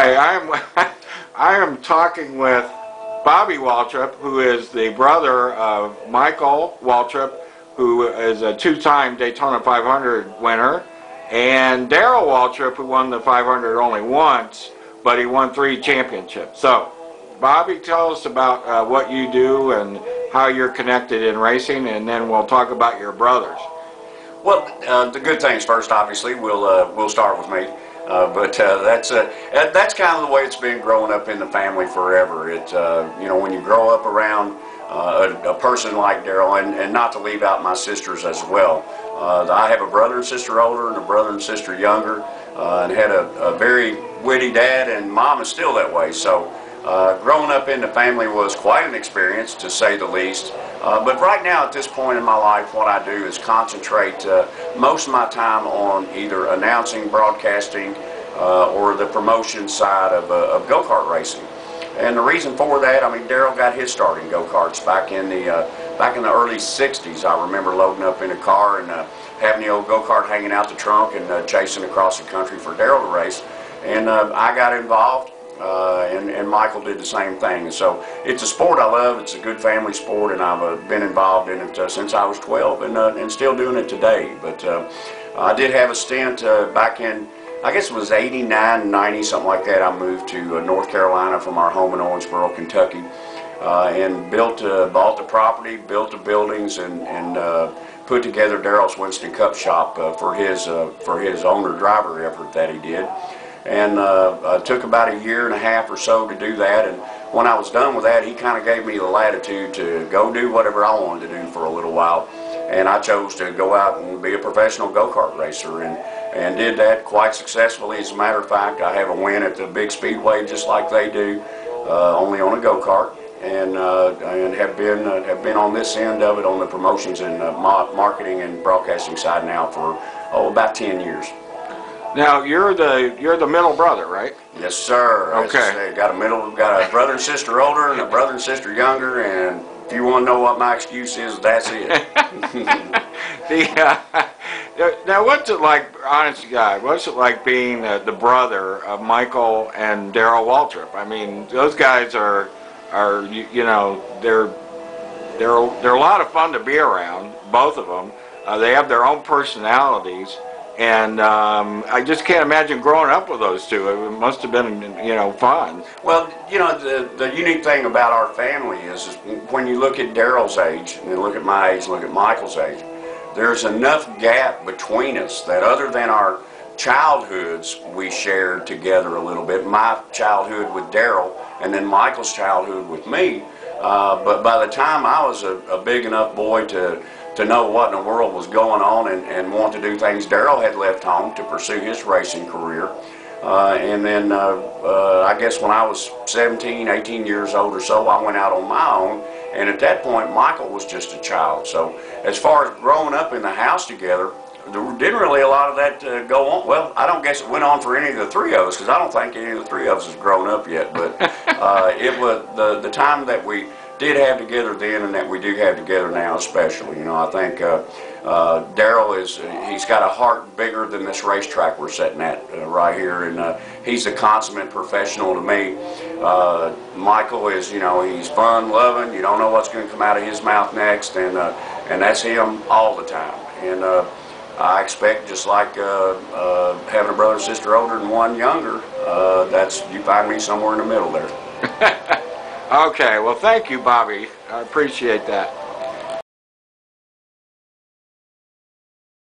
Hey, I am talking with Bobby Waltrip, who is the brother of Michael Waltrip, who is a two-time Daytona 500 winner, and Darrell Waltrip, who won the 500 only once, but he won 3 championships. So, Bobby, tell us about what you do and how you're connected in racing, and then we'll talk about your brothers. Well, the good things first, obviously, we'll start with me. But that's kind of the way it's been growing up in the family forever. You know, when you grow up around a person like Darrell, and not to leave out my sisters as well. I have a brother and sister older and a brother and sister younger, and had a very witty dad, and mom is still that way. So growing up in the family was quite an experience, to say the least. But right now, at this point in my life, what I do is concentrate most of my time on either announcing, broadcasting, or the promotion side of go-kart racing. And the reason for that, I mean, Darrell got his start in go-karts back in the early '60s. I remember loading up in a car and having the old go-kart hanging out the trunk and chasing across the country for Darrell to race. And I got involved. And Michael did the same thing. And so it's a sport I love. It's a good family sport, and I've been involved in it since I was 12, and still doing it today. But I did have a stint back in, I guess it was '89, '90, something like that. I moved to North Carolina from our home in Owensboro, Kentucky, and bought the property, built the buildings, and put together Darrell's Winston Cup shop for his owner-driver effort that he did. And took about a year and a half or so to do that, and when I was done with that, he kind of gave me the latitude to go do whatever I wanted to do for a little while, and I chose to go out and be a professional go-kart racer, and did that quite successfully. As a matter of fact, I have a win at the big speedway just like they do, only on a go-kart, and have been on this end of it on the promotions and marketing and broadcasting side now for about 10 years. Now you're the middle brother, right? Yes, sir. Okay. Got a brother and sister older and a brother and sister younger, and if you want to know what my excuse is, that's it. Now, what's it like, honest to God? What's it like being the brother of Michael and Darrell Waltrip? I mean, those guys are you know, they're a lot of fun to be around. Both of them. They have their own personalities. And I just can't imagine growing up with those two. It must have been, you know, fun. Well, you know, the unique thing about our family is when you look at Darrell's age, and look at my age, look at Michael's age, there's enough gap between us that other than our childhoods we shared together a little bit, my childhood with Darrell, and then Michael's childhood with me, but by the time I was a big enough boy to know what in the world was going on and want to do things, Darrell had left home to pursue his racing career. And then I guess when I was 17, 18 years old or so, I went out on my own. And at that point, Michael was just a child. So as far as growing up in the house together, there didn't really a lot of that go on. Well, I don't guess it went on for any of the three of us, because I don't think any of the three of us has grown up yet. But it was the time that we did have together then, and that we do have together now especially. You know, I think Darrell he's got a heart bigger than this racetrack we're sitting at right here, and he's a consummate professional to me. Michael is, you know, he's fun loving. You don't know what's going to come out of his mouth next, and that's him all the time. And I expect, just like having a brother and sister older and one younger, you find me somewhere in the middle there. Okay, well, thank you, Bobby. I appreciate that.